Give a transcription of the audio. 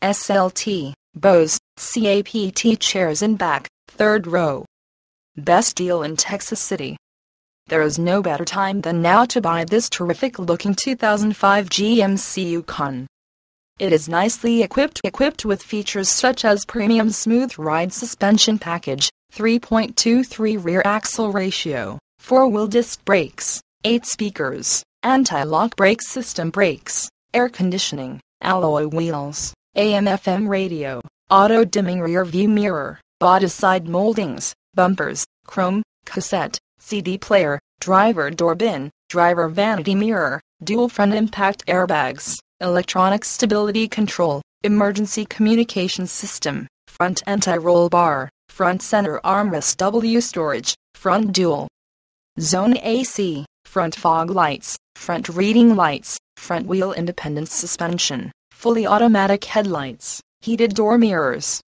SLT, BOSE, CAPT chairs in back, third row. Best deal in Texas City. There is no better time than now to buy this terrific looking 2005 GMC Yukon. It is nicely equipped with features such as premium smooth ride suspension package, 3.23 rear axle ratio, 4-wheel disc brakes, 8 speakers, anti-lock brake system brakes, air conditioning, alloy wheels, AM/FM radio, auto-dimming rear view mirror, Bodyside moldings, bumpers, chrome, cassette, CD player, driver door bin, driver vanity mirror, dual front impact airbags, electronic stability control, emergency communication system, front anti-roll bar, front center armrest W storage, front dual zone AC, front fog lights, front reading lights, front wheel independent suspension, fully automatic headlights, heated door mirrors,